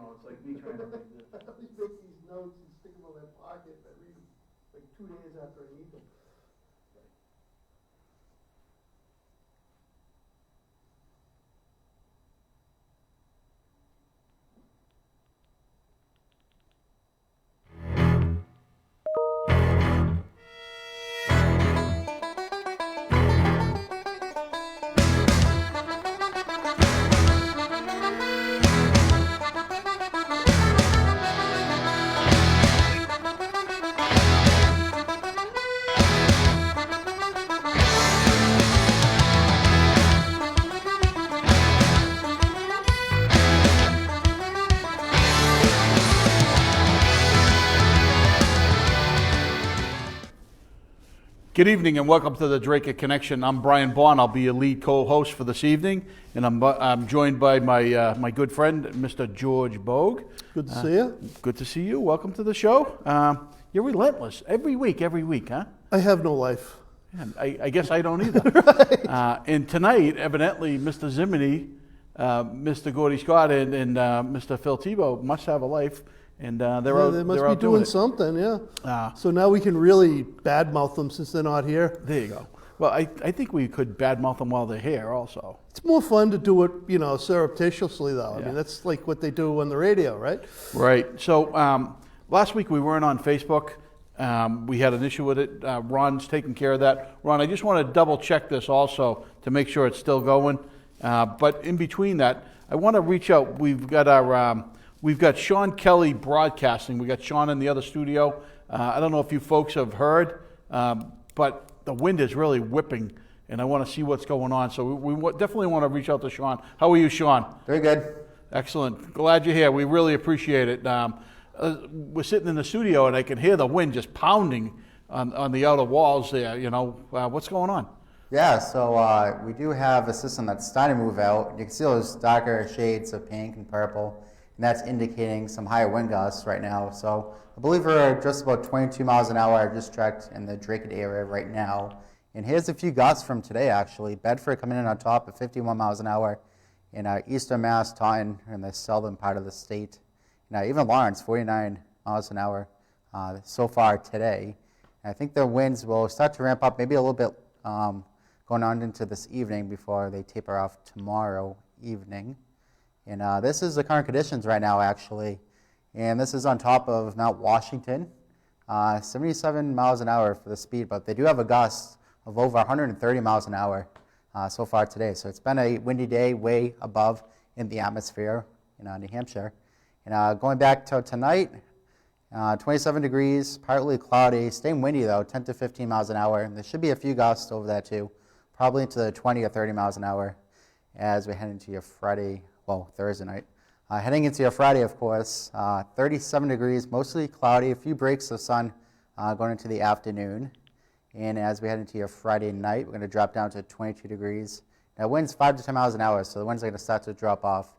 know, it's like me trying to read this. I always make these notes and stick them in my pocket, and I read them like 2 days after I need them. Good evening and welcome to the Dracut Connection. I'm Brian Bond. I'll be your lead co-host for this evening, and I'm joined by my good friend, Mr. George Bogue. Good to see you. Good to see you. Welcome to the show. You're relentless every week, huh? I have no life. And I guess I don't either. Right. And tonight, evidently, Mr. Zimini, Mr. Gordy Scott, and Mr. Phil Tebow must have a life. And They they're must out be doing it. something, yeah. So now we can really badmouth them since they're not here. There you go. Well, I think we could badmouth them while they're here also. It's more fun to do it, surreptitiously, though. Yeah. I mean, that's like what they do on the radio, right? Right. So last week we weren't on Facebook. We had an issue with it. Ron's taking care of that. Ron, I just want to double check this also to make sure it's still going. But in between that, I want to reach out. We've got Sean Kelly broadcasting. We got Sean in the other studio. I don't know if you folks have heard, but the wind is really whipping, and I want to see what's going on. So we definitely want to reach out to Sean. How are you, Sean? Very good. Excellent. Glad you're here. We really appreciate it. We're sitting in the studio, and I can hear the wind just pounding on the outer walls there. What's going on? Yeah, so we do have a system that's starting to move out. You can see those darker shades of pink and purple, and that's indicating some higher wind gusts right now. So I believe we're just about 22 miles an hour. I just checked in the Dracut area right now. And here's a few gusts from today, actually. Bedford coming in on top at 51 miles an hour. In eastern Mass, Taunton, in the southern part of the state. Even Lawrence, 49 miles an hour so far today. And I think the winds will start to ramp up maybe a little bit going on into this evening before they taper off tomorrow evening. And this is the current conditions right now, actually. And this is on top of Mount Washington, 77 miles an hour for the speed, but they do have a gust of over 130 miles an hour so far today. So it's been a windy day, way above in the atmosphere in New Hampshire. And going back to tonight, 27 degrees, partly cloudy, staying windy though, 10 to 15 miles an hour. And there should be a few gusts over that too, probably into the 20 or 30 miles an hour as we head into your Thursday night. Heading into your Friday, of course, 37 degrees, mostly cloudy, a few breaks of sun going into the afternoon. And as we head into your Friday night, we're going to drop down to 22 degrees. Now, winds 5 to 10 miles an hour, so the winds are going to start to drop off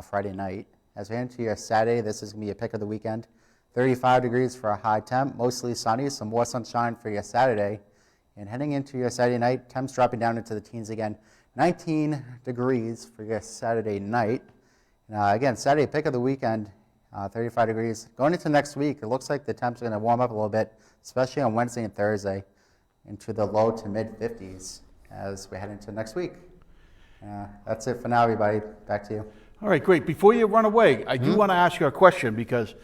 Friday night. As we head into your Saturday, this is going to be a pick of the weekend. 35 degrees for a high temp, mostly sunny, some more sunshine for your Saturday. And heading into your Saturday night, temps dropping down into the teens again. 19 degrees for your Saturday night. Again, Saturday, pick of the weekend, 35 degrees. Going into next week, it looks like the temps are going to warm up a little bit, especially on Wednesday and Thursday, into the low to mid 50s as we head into next week. That's it for now, everybody. Back to you. All right, great. Before you run away, I do want to ask you a question because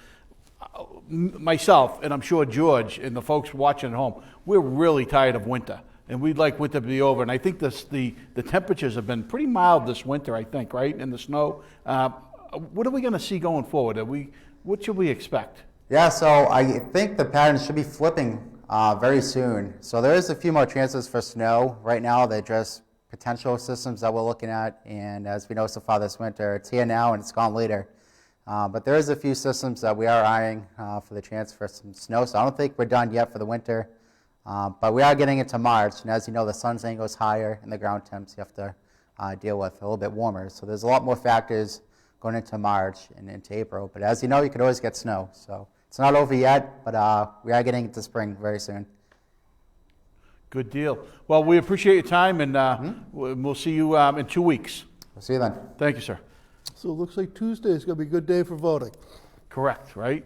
myself, and I'm sure George and the folks watching at home, we're really tired of winter. And we'd like winter to be over. And I think the temperatures have been pretty mild this winter, I think, right? And the snow. What are we going to see going forward? What should we expect? Yeah, so I think the pattern should be flipping very soon. So there is a few more chances for snow. Right now, they're just potential systems that we're looking at. And as we know so far this winter, it's here now and it's gone later. But there is a few systems that we are eyeing for the chance for some snow. So I don't think we're done yet for the winter. But we are getting into March, and as you know, the sun's angle is higher, and the ground temps you have to deal with a little bit warmer. So there's a lot more factors going into March and into April. But as you know, you could always get snow. So it's not over yet, but we are getting into spring very soon. Good deal. Well, we appreciate your time, and we'll see you in 2 weeks. We'll see you then. Thank you, sir. So it looks like Tuesday is gonna be a good day for voting. Correct, right?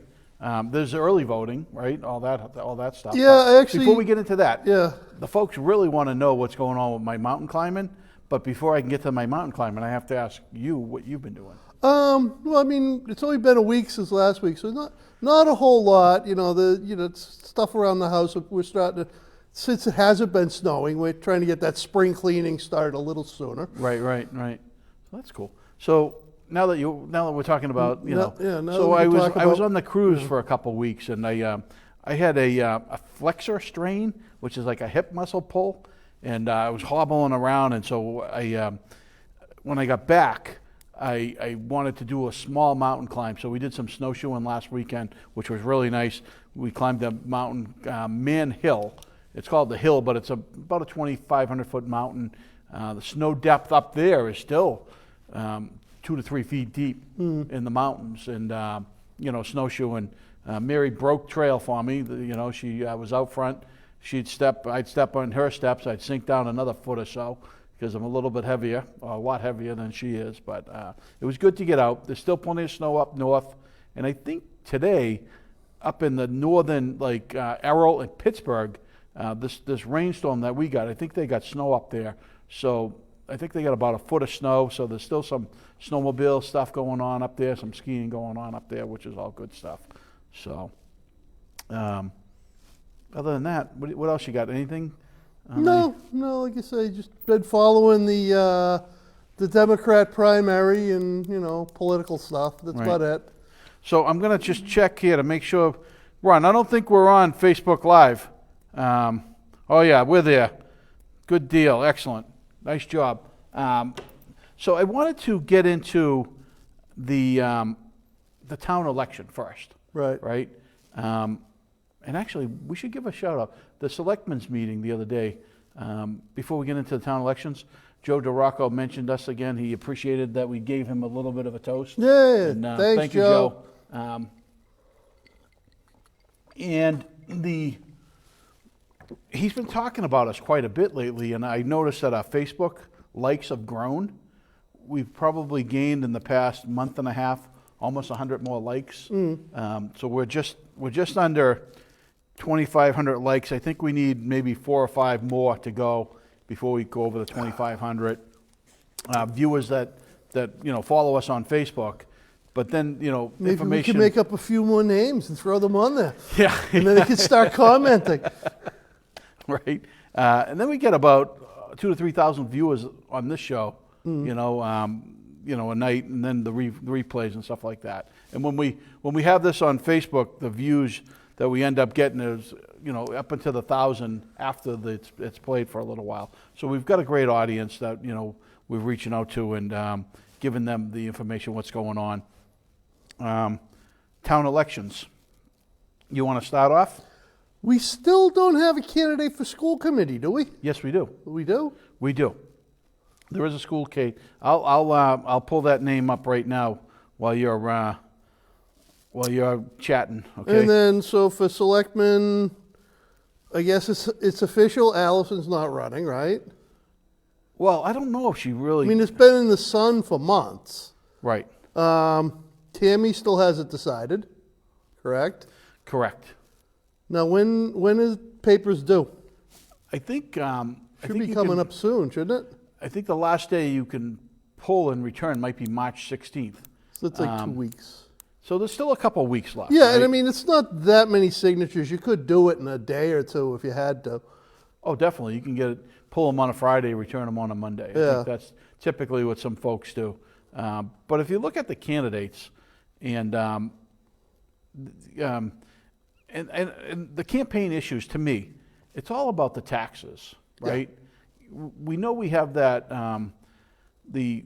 There's early voting, right? All that stuff. Yeah, But I actually- before we get into that, Yeah. the folks really want to know what's going on with my mountain climbing. But before I can get to my mountain climbing, I have to ask you what you've been doing. Well, I mean, it's only been a week since last week, so not a whole lot. Stuff around the house. We're starting to, since it hasn't been snowing, we're trying to get that spring cleaning started a little sooner. Right. So that's cool. So now that we're talking about, Now that so we I can was talk I was about- on the cruise for a couple weeks, and I had a flexor strain, which is like a hip muscle pull, and I was hobbling around, and so when I got back, I wanted to do a small mountain climb. So we did some snowshoeing last weekend, which was really nice. We climbed the mountain Man Hill. It's called the Hill, but it's about a 2,500 foot mountain. The snow depth up there is still 2 to 3 feet deep in the mountains, and snowshoeing. Mary broke trail for me. She was out front. I'd step on her steps. I'd sink down another foot or so because I'm a little bit heavier, or a lot heavier than she is. But it was good to get out. There's still plenty of snow up north, and I think today, up in the northern, like Errol and Pittsburgh, this rainstorm that we got, I think they got snow up there. So I think they got about a foot of snow. So there's still some snowmobile stuff going on up there, some skiing going on up there, which is all good stuff. So, other than that, what else you got? Anything? No, like I say, just been following the Democrat primary and political stuff. That's Right. about it. So I'm going to just check here to make sure. Ron, I don't think we're on Facebook Live. Oh yeah, we're there. Good deal. Excellent. Nice job. So I wanted to get into the town election first. Right. And actually, we should give a shout out. The selectmen's meeting the other day, before we get into the town elections, Joe DeRocco mentioned us again. He appreciated that we gave him a little bit of a toast. Yeah. And, Thanks, thank you, Joe. And he's been talking about us quite a bit lately, and I noticed that our Facebook likes have grown. We've probably gained in the past month and a half almost 100 more likes. So we're just under 2,500 likes. I think we need maybe 4 or 5 more to go before we go over the 2,500 viewers that follow us on Facebook. But then Maybe we information. can make up a few more names and throw them on there. Yeah. And then they can start commenting. Right. And then we get about 2,000 to 3,000 viewers on this show. A night, and then the replays and stuff like that. And when we have this on Facebook, the views that we end up getting is up into the 1,000 after it's played for a little while. So we've got a great audience that we're reaching out to and giving them the information what's going on. Town elections. You want to start off? We still don't have a candidate for school committee, do we? Yes, we do. We do? We do. There is a school case. I'll pull that name up right now while you're chatting. Okay. And then, so for selectmen, I guess it's official. Allison's not running, right? Well, I don't know if she really. I mean, it's been in the sun for months. Right. Tammy still hasn't decided, correct? Correct. Now, when is papers due? I think. Should be coming up soon, shouldn't it? I think the last day you can pull and return might be March 16th. So it's like 2 weeks. So there's still a couple weeks left. Yeah, right? and I mean, it's not that many signatures. You could do it in a day or two if you had to. Oh, definitely. You can pull them on a Friday, return them on a Monday. I Yeah. think that's typically what some folks do. But if you look at the candidates and the campaign issues, to me, it's all about the taxes, right? Yeah. We know we have that the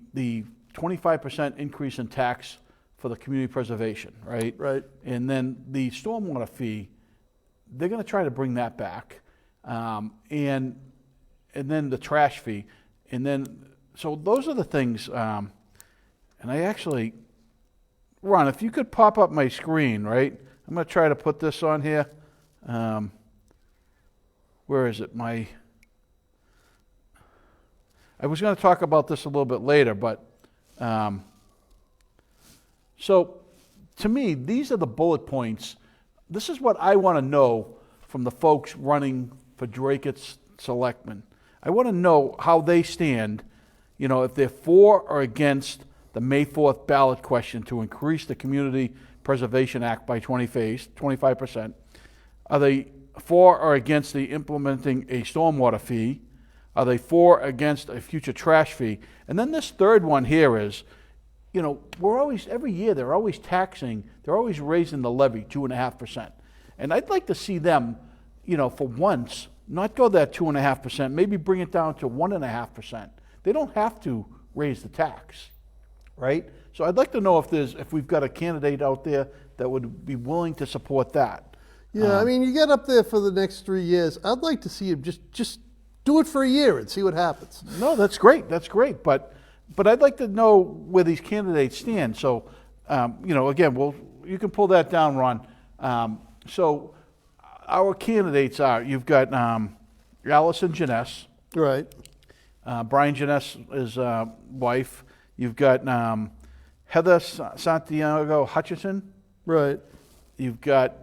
25% increase in tax for the community preservation, right? Right. And then the stormwater fee, they're going to try to bring that back, and then the trash fee, and then so those are the things. And I actually, Ron, if you could pop up my screen, right? I'm going to try to put this on here. Where is it? I was going to talk about this a little bit later, but So to me, these are the bullet points. This is what I want to know from the folks running for Dracut's selectmen. I want to know how they stand, if they're for or against the May 4th ballot question to increase the Community Preservation Act by 25%. Are they for or against the implementing a stormwater fee? Are they for or against a future trash fee? And then this third one here is, we're always, every year, they're always raising the levy 2.5%. And I'd like to see them, for once, not go that 2.5%, maybe bring it down to 1.5%. They don't have to raise the tax, right? So I'd like to know if we've got a candidate out there that would be willing to support that. Yeah, you get up there for the next 3 years. I'd like to see him just do it for a year and see what happens. No, that's great. But I'd like to know where these candidates stand. So, again, you can pull that down, Ron. So our candidates are, you've got Allison Janess. Right. Brian Janess is wife. You've got Heather Santiago Hutchison. Right. You've got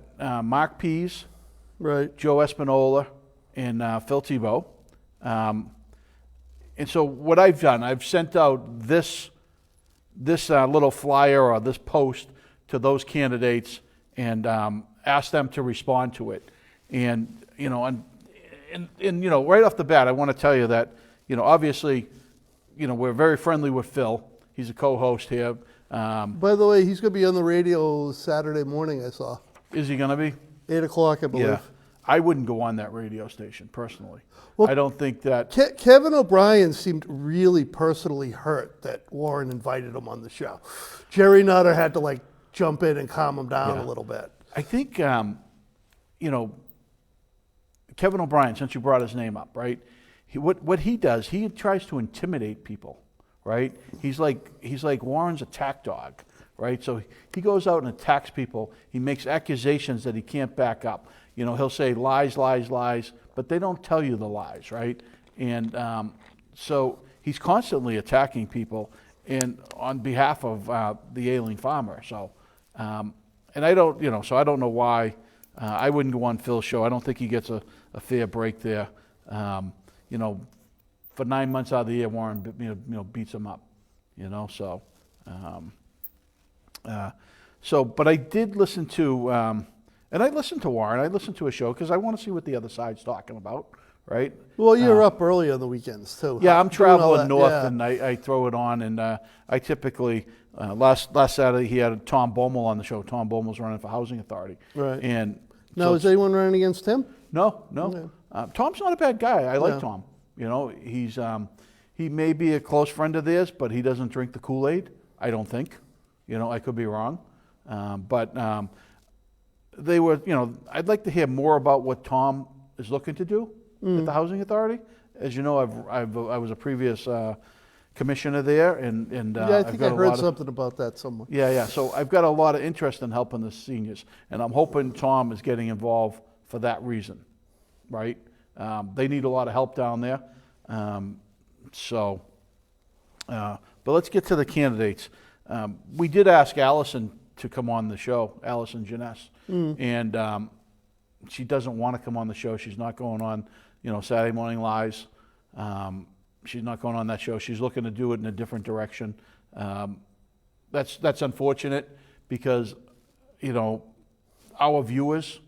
Mark Pease. Right. Joe Espanola, and Phil Tebow. And so what I've done, I've sent out this little flyer or this post to those candidates and asked them to respond to it. And right off the bat, I want to tell you that, obviously, we're very friendly with Phil. He's a co-host here. By the way, he's going to be on the radio Saturday morning, I saw. Is he going to be? 8 o'clock, I believe. Yeah. I wouldn't go on that radio station, personally. Well, I don't think that... Kevin O'Brien seemed really personally hurt that Warren invited him on the show. Jerry Nutter had to, jump in and calm him down a little bit. I think, Kevin O'Brien, since you brought his name up, right? What he does, he tries to intimidate people, right? He's like Warren's attack dog, right? So he goes out and attacks people. He makes accusations that he can't back up. He'll say lies, lies, lies, but they don't tell you the lies, right? And so he's constantly attacking people and on behalf of the ailing farmer. So, and I don't, so I don't know why I wouldn't go on Phil's show. I don't think he gets a fair break there. For 9 months out of the year, Warren, beats him up, so. But I did listen to, and I listened to Warren. I listened to a show because I want to see what the other side's talking about, right? Well, you're up early on the weekends, too. Yeah, I'm traveling north, yeah. and I throw it on, and I typically, last Saturday, he had Tom Baumel on the show. Tom Baumel's running for Housing Authority. Right. And now, so is anyone running against him? No. Okay. Tom's not a bad guy. I like Yeah. Tom. He's he may be a close friend of theirs, but he doesn't drink the Kool-Aid, I don't think. I could be wrong. But they were, I'd like to hear more about what Tom is looking to do at the Housing Authority. As you know, I was a previous commissioner there, and Yeah, I think I heard something about that somewhere. Yeah. So I've got a lot of interest in helping the seniors, and I'm hoping Tom is getting involved for that reason, right? They need a lot of help down there. But let's get to the candidates. We did ask Allison to come on the show, Allison Janess, and she doesn't want to come on the show. She's not going on, Saturday Morning Lies. She's not going on that show. She's looking to do it in a different direction. That's unfortunate because, our viewers,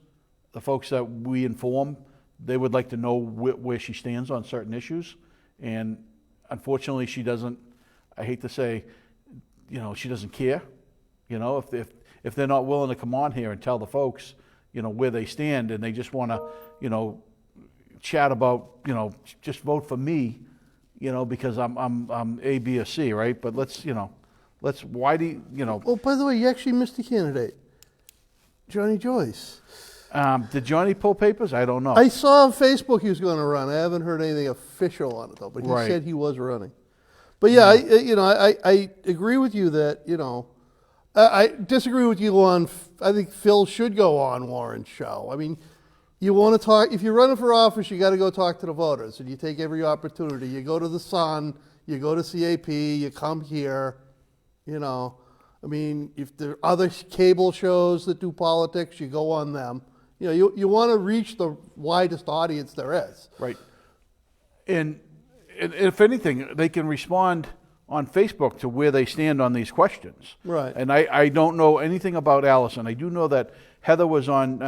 the folks that we inform, they would like to know where she stands on certain issues. And unfortunately, she doesn't, I hate to say, she doesn't care. If they're not willing to come on here and tell the folks, where they stand, and they just want to, chat about, just vote for me, because I'm A, B, or C, right? But why do you, Oh, by the way, you actually missed a candidate. Johnny Joyce. Did Johnny pull papers? I don't know. I saw on Facebook he was going to run. I haven't heard anything official on it, though, but he Right. said he was running. But yeah, I agree with you that, I disagree with you on, I think Phil should go on Warren's show. I mean, you want to talk, if you're running for office, you got to go talk to the voters, and you take every opportunity. You go to the Sun, you go to CAP, you come here, I mean, if there are other cable shows that do politics, you go on them. You know, you want to reach the widest audience there is. Right. And if anything, they can respond on Facebook to where they stand on these questions. Right. And I don't know anything about Allison. I do know that Heather was on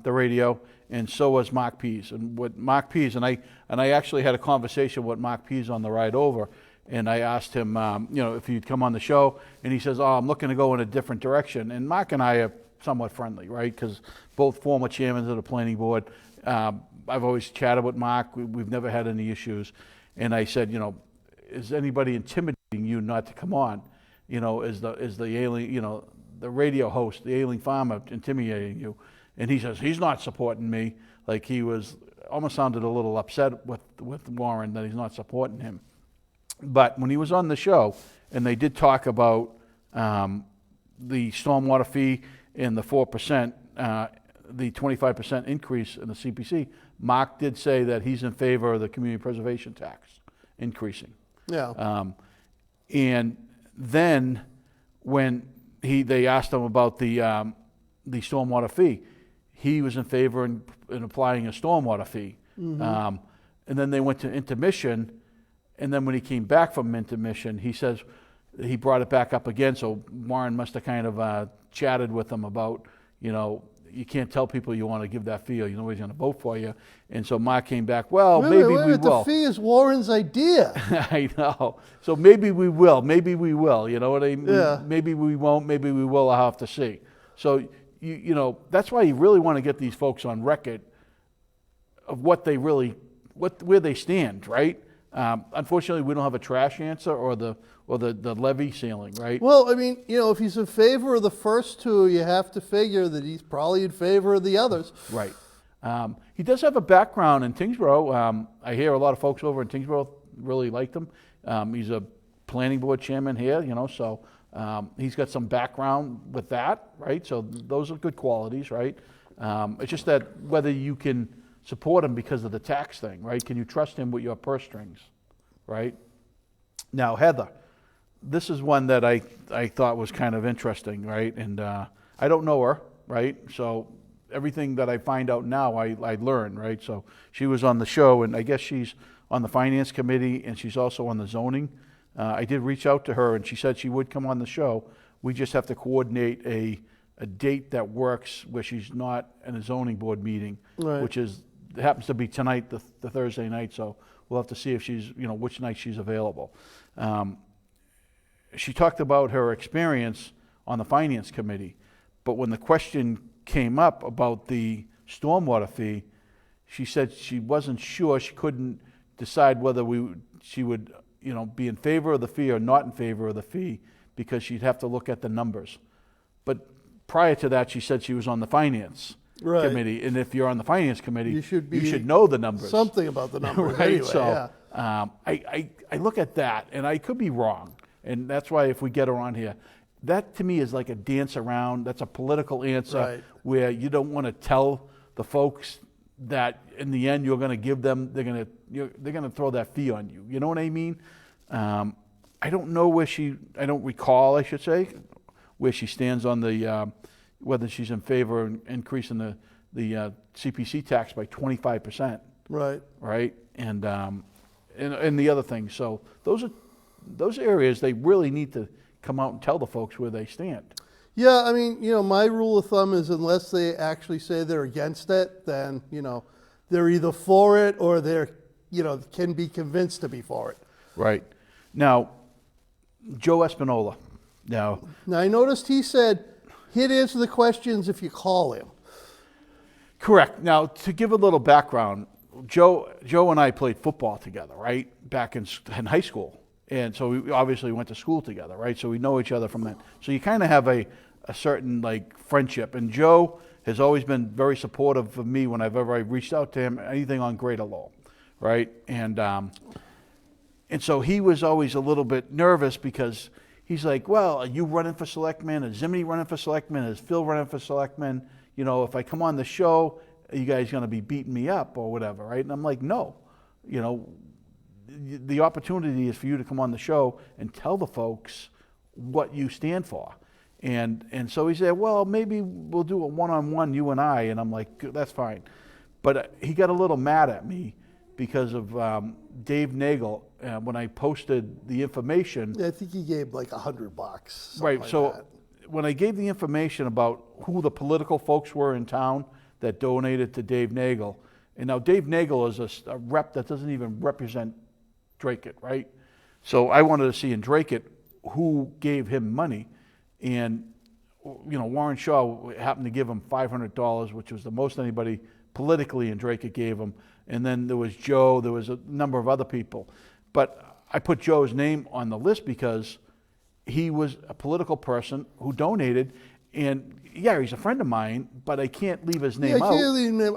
the radio, and so was Mark Pease. And what Mark Pease, and I actually had a conversation with Mark Pease on the ride over, and I asked him, if he'd come on the show, and he says, I'm looking to go in a different direction. And Mark and I are somewhat friendly, right? Because both former chairmen of the planning board. I've always chatted with Mark. We've never had any issues. And I said, is anybody intimidating you not to come on? Is the alien, the radio host, the ailing farmer, intimidating you? And he says, he's not supporting me. Like he was, almost sounded a little upset with Warren that he's not supporting him. But when he was on the show, and they did talk about the stormwater fee and the 4%, the 25% increase in the CPC, Mark did say that he's in favor of the community preservation tax increasing. Yeah. And then when they asked him about the stormwater fee, he was in favor in applying a stormwater fee. And then they went to intermission, and then when he came back from intermission, he says he brought it back up again. So Warren must have kind of chatted with him about, you can't tell people you want to give that fee or nobody's going to vote for you. And so Mark came back, maybe we will. The fee is Warren's idea. I know. So maybe we will. Maybe we will. You know what I mean? Yeah. Maybe we won't. Maybe we will. I'll have to see. So, that's why you really want to get these folks on record of what they really, where they stand, right? Unfortunately, we don't have a trash answer or the levy ceiling, right? Well, I mean, if he's in favor of the first two, you have to figure that he's probably in favor of the others. Right. He does have a background in Tingsboro. I hear a lot of folks over in Tingsboro really like him. He's a planning board chairman here, so he's got some background with that, right? So those are good qualities, right? It's just that whether you can support him because of the tax thing, right? Can you trust him with your purse strings, right? Now, Heather, this is one that I thought was kind of interesting, right? And I don't know her, right? So everything that I find out now, I learn, right? So she was on the show, and I guess she's on the finance committee, and she's also on the zoning. I did reach out to her, and she said she would come on the show. We just have to coordinate a date that works where she's not in a zoning board meeting, Right. which happens to be tonight, the Thursday night. So we'll have to see if she's, which night she's available. She talked about her experience on the finance committee, but when the question came up about the stormwater fee, she said she wasn't sure. She couldn't decide whether she would, be in favor of the fee or not in favor of the fee, because she'd have to look at the numbers. But prior to that, she said she was on the finance Right. committee, and if you're on the finance committee, You should know the numbers. Something about the numbers Right, anyway, so yeah. I look at that, and I could be wrong, and that's why if we get her on here, that to me is like a dance around. That's a political answer, Right. where you don't want to tell the folks that in the end you're going to give them, they're going to throw that fee on you. You know what I mean? I don't know I don't recall, I should say, where she stands on the whether she's in favor of increasing the CPC tax by 25%. Right. Right, and the other things. So those areas they really need to come out and tell the folks where they stand. Yeah, I mean, my rule of thumb is unless they actually say they're against it, then, they're either for it or they're, can be convinced to be for it. Right. Now, Joe Espanola. Now I noticed he said he'd answer the questions if you call him. correct. Now, to give a little background, Joe and I played football together, right, back in high school. And so we obviously went to school together, right? So we know each other from that. So you kind of have a certain friendship. And Joe has always been very supportive of me whenever I reached out to him, anything on Greater Lowell, right? And so he was always a little bit nervous because he's like, well, are you running for selectman? Is Zimney running for selectman? Is Phil running for selectman? If I come on the show, are you guys going to be beating me up or whatever, right? And I'm like, no. The opportunity is for you to come on the show and tell the folks what you stand for. And so he said, well, maybe we'll do a one-on-one, you and I. And I'm like, that's fine. But he got a little mad at me because of Dave Nagel when I posted the information. I think he gave like $100. Right. Like So that. when I gave the information about who the political folks were in town that donated to Dave Nagel, and now Dave Nagel is a rep that doesn't even represent Dracut, right? So I wanted to see in Dracut who gave him money, and Warren Shaw happened to give him $500, which was the most anybody politically in Dracut gave him. And then there was Joe, there was a number of other people. But I put Joe's name on the list because he was a political person who donated, and yeah, he's a friend of mine, but I can't leave his name Yeah, I out. can't even,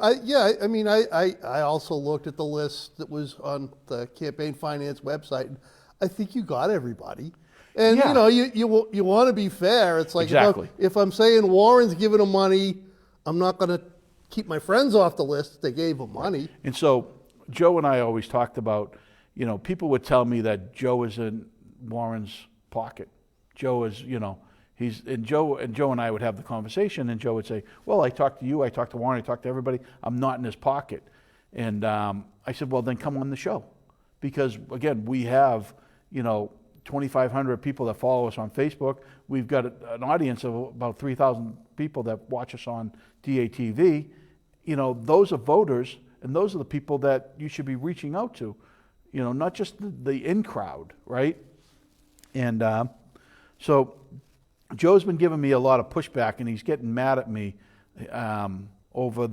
I mean, I also looked at the list that was on the campaign finance website. I think you got everybody. And, Yeah. you want to be fair. It's like, Exactly. if I'm saying Warren's giving him money, I'm not going to keep my friends off the list. They gave him money. And so Joe and I always talked about, people would tell me that Joe is in Warren's pocket. Joe is, Joe and I would have the conversation, and Joe would say, well, I talked to you, I talked to Warren, I talked to everybody. I'm not in his pocket. And I said, well, then come on the show. Because, again, we have, 2,500 people that follow us on Facebook. We've got an audience of about 3,000 people that watch us on DATV. Those are voters, and those are the people that you should be reaching out to, not just the in crowd, right? And so Joe's been giving me a lot of pushback, and he's getting mad at me over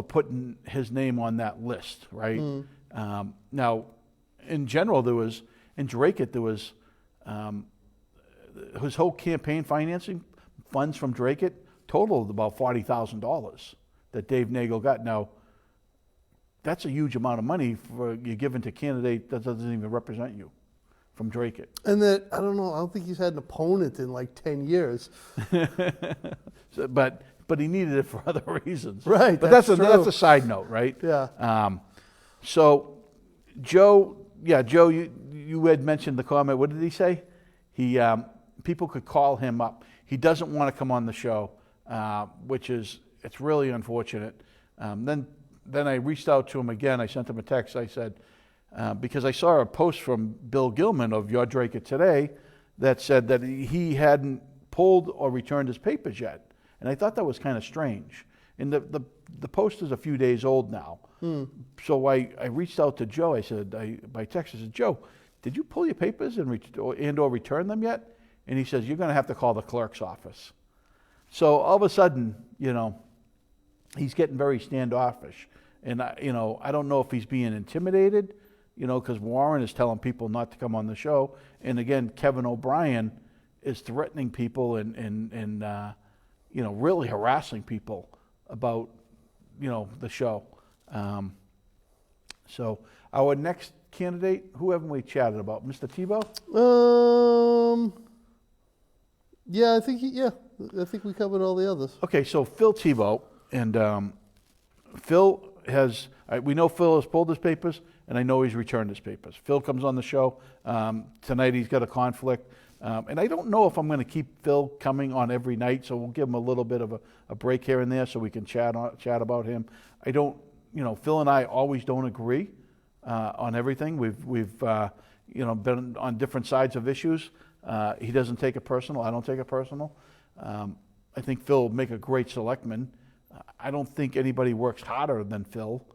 putting his name on that list, right? Now, in general, in Dracut, there was his whole campaign financing funds from Dracut totaled about $40,000 that Dave Nagel got. Now, that's a huge amount of money for you giving to a candidate that doesn't even represent you from Dracut. And that, I don't know, I don't think he's had an opponent in like 10 years. But he needed it for other reasons. Right, But that's that's true. a side note, right? Yeah. So Joe, you had mentioned the comment. What did he say? People could call him up. He doesn't want to come on the show, it's really unfortunate. Then I reached out to him again. I sent him a text. I said, because I saw a post from Bill Gilman of Your Dracut Today that said that he hadn't pulled or returned his papers yet. And I thought that was kind of strange. And the post is a few days old now. So I reached out to Joe. I said, by text, I said, Joe, did you pull your papers and or return them yet? And he says, you're going to have to call the clerk's office. So all of a sudden, he's getting very standoffish. And, I don't know if he's being intimidated, because Warren is telling people not to come on the show. And again, Kevin OBrien is threatening people and really harassing people about, the show. So our next candidate, who haven't we chatted about? Mr. Tebow? Yeah, I think we covered all the others. Okay, so Phil Tebow, and Phil we know Phil has pulled his papers, and I know he's returned his papers. Phil comes on the show. Tonight he's got a conflict. And I don't know if I'm going to keep Phil coming on every night, so we'll give him a little bit of a break here and there so we can chat about him. I don't, Phil and I always don't agree on everything. We've been on different sides of issues. He doesn't take it personal. I don't take it personal. I think Phil will make a great selectman. I don't think anybody works harder than Phil.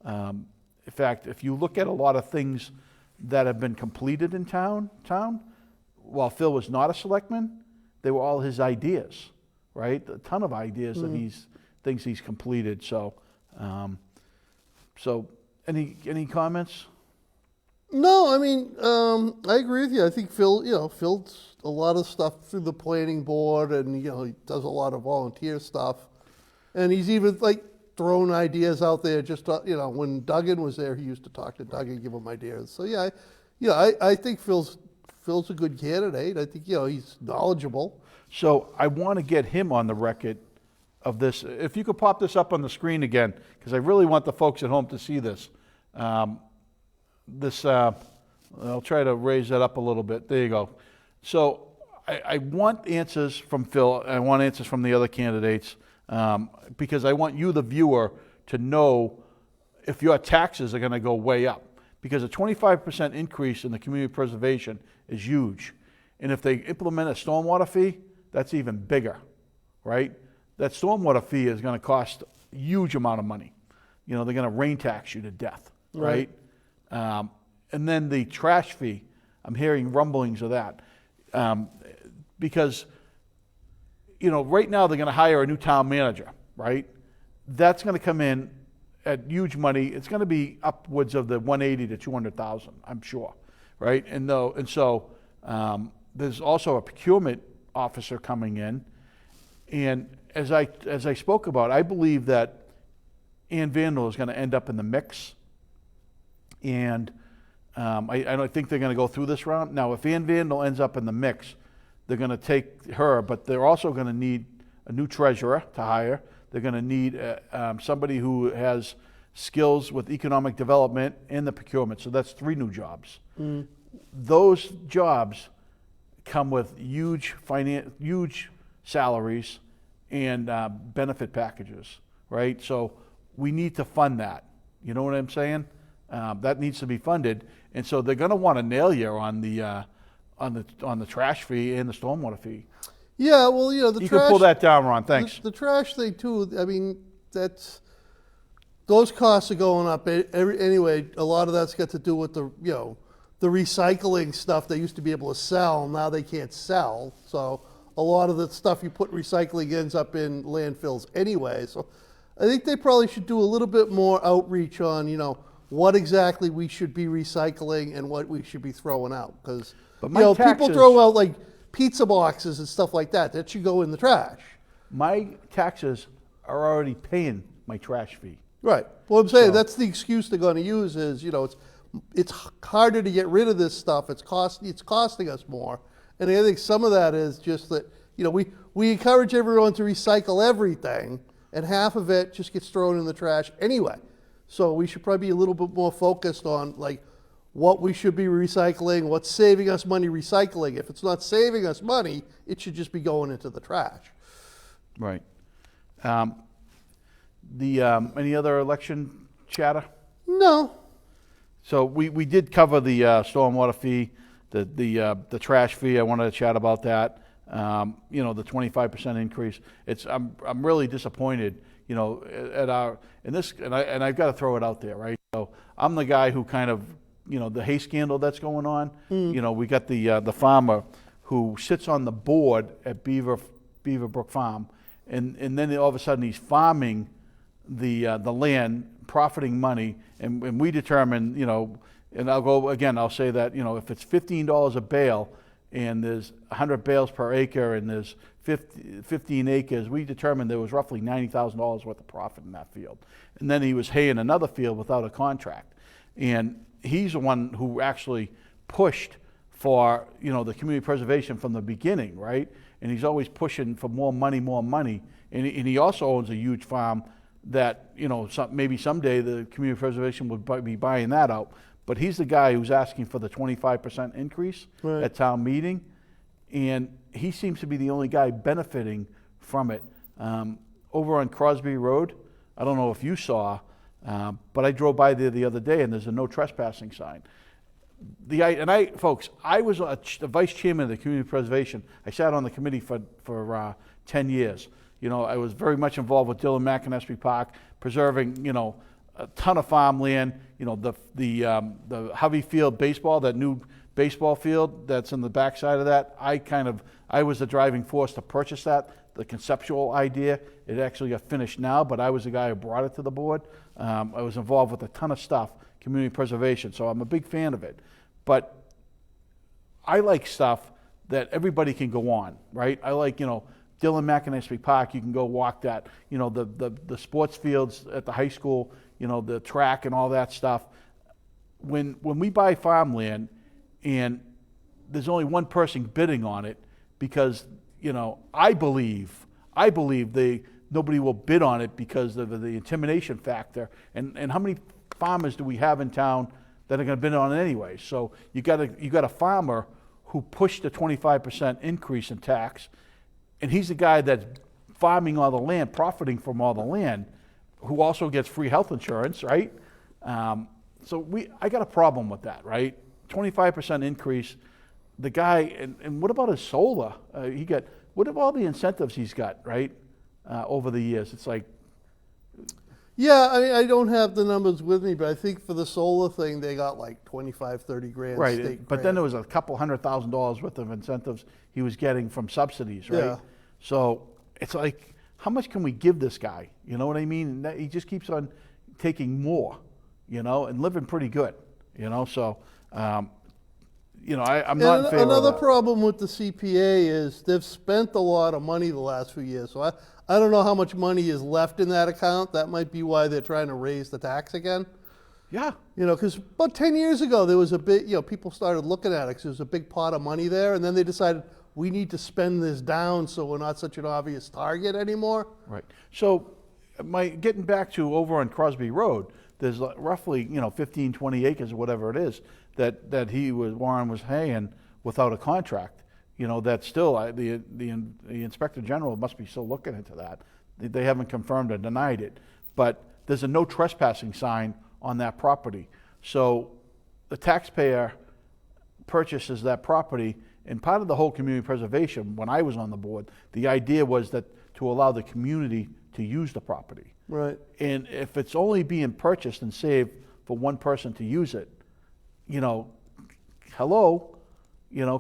In fact, if you look at a lot of things that have been completed in town, while Phil was not a selectman, they were all his ideas, right? A ton of ideas that thinks he's completed. So, any comments? No, I mean, I agree with you. I think Phil's a lot of stuff through the planning board, and he does a lot of volunteer stuff, and he's even like thrown ideas out there. Just when Duggan was there, he used to talk to Duggan, give him ideas. So I think Phil's a good candidate. I think he's knowledgeable. So I want to get him on the record of this. If you could pop this up on the screen again, because I really want the folks at home to see this. I'll try to raise that up a little bit. There you go. So I want answers from Phil, I want answers from the other candidates, because I want you, the viewer, to know if your taxes are gonna go way up. Because a 25% increase in the community preservation is huge. And if they implement a stormwater fee, that's even bigger, right? That stormwater fee is gonna cost a huge amount of money. You know, they're gonna rain tax you to death, right? And then the trash fee, I'm hearing rumblings of that. Because, you know, right now they're gonna hire a new town manager, right? That's gonna come in at huge money. It's gonna be upwards of the 180 to 200,000, I'm sure, right? And so there's also a procurement officer coming in. And as I spoke about, I believe that Ann Vandal is gonna end up in the mix. And I don't think they're gonna go through this round. Now, if Ann Vandal ends up in the mix, they're gonna take her, but they're also gonna need a new treasurer to hire. They're gonna need somebody who has skills with economic development and the procurement. So that's 3 new jobs. Those jobs come with huge salaries and benefit packages, right? So we need to fund that. You know what I'm saying? That needs to be funded, and so they're going to want to nail you on the trash fee and the stormwater fee. Yeah, well, you know, You can pull that down, Ron. Thanks. The trash thing too. I mean, those costs are going up anyway. A lot of that's got to do with the recycling stuff they used to be able to sell. Now they can't sell. So a lot of the stuff you put recycling ends up in landfills anyway. So I think they probably should do a little bit more outreach on, you know, what exactly we should be recycling and what we should be throwing out. Because, you know, people throw out like pizza boxes and stuff like that. That should go in the trash. My taxes are already paying my trash fee. Right. Well, I'm saying that's the excuse they're going to use is, you know, it's harder to get rid of this stuff. It's costing us more. And I think some of that is just that, you know, we encourage everyone to recycle everything, and half of it just gets thrown in the trash anyway. So we should probably be a little bit more focused on like what we should be recycling, what's saving us money recycling. If it's not saving us money, it should just be going into the trash. Right. Any other election chatter? No. So we did cover the stormwater fee, the trash fee. I wanted to chat about that. You know, the 25% increase. I'm really disappointed. You know, and I've got to throw it out there, right? So I'm the guy who kind of, you know, the hay scandal that's going on. You know, we got the farmer who sits on the board at Beaverbrook Farm, and then all of a sudden he's farming the land, profiting money, and we determine, you know, and I'll say that, you know, if it's $15 a bale and there's 100 bales per acre and there's 15 acres, we determined there was roughly $90,000 worth of profit in that field. And then he was haying another field without a contract. And he's the one who actually pushed for, you know, the community preservation from the beginning, right? And he's always pushing for more money. And he also owns a huge farm that, you know, maybe someday the community preservation would be buying that out. But he's the guy who's asking for the 25% increase at town meeting. And he seems to be the only guy benefiting from it. Over on Crosby Road, I don't know if you saw, but I drove by there the other day and there's a no trespassing sign. Folks, I was the vice chairman of the community preservation. I sat on the committee for 10 years. You know, I was very much involved with Dylan McInespy Park, preserving, you know, a ton of farmland. You know, the Hovey Field baseball, that new baseball field that's in the backside of that. I was the driving force to purchase that, the conceptual idea. It actually got finished now, but I was the guy who brought it to the board. I was involved with a ton of stuff, community preservation, so I'm a big fan of it. But I like stuff that everybody can go on, right? I like, you know, Dylan McInespy Park, you can go walk that, you know, the sports fields at the high school, you know, the track and all that stuff. When we buy farmland and there's only one person bidding on it, because, you know, I believe nobody will bid on it because of the intimidation factor. And how many farmers do we have in town that are going to bid on it anyway? So you got a farmer who pushed the 25% increase in tax, and he's the guy that's farming all the land, profiting from all the land, who also gets free health insurance, right? So I got a problem with that, right? 25% increase. The guy, and what about his solar? What about all the incentives he's got, right? Over the years, it's like, Yeah, I don't have the numbers with me, but I think for the solar thing, they got like 25, 30 grand. right. state But then grant. there was a couple $100,000 worth of incentives he was getting from subsidies, right? Yeah. So it's like, how much can we give this guy? You know what I mean? And he just keeps on taking more, and living pretty good, So, I'm not in favor Another of that. problem with the CPA is they've spent a lot of money the last few years. So I don't know how much money is left in that account. That might be why they're trying to raise the tax again. Yeah. Because about 10 years ago, there was a big, people started looking at it because there was a big pot of money there. And then they decided, we need to spend this down so we're not such an obvious target anymore. Right. So, getting back to over on Crosby Road, there's roughly 15, 20 acres or whatever it is that Warren was haying without a contract. That still the inspector general must be still looking into that. They haven't confirmed or denied it, but there's a no trespassing sign on that property. So the taxpayer purchases that property, and part of the whole community preservation, when I was on the board, the idea was that to allow the community to use the property. Right. And if it's only being purchased and saved for one person to use it, hello,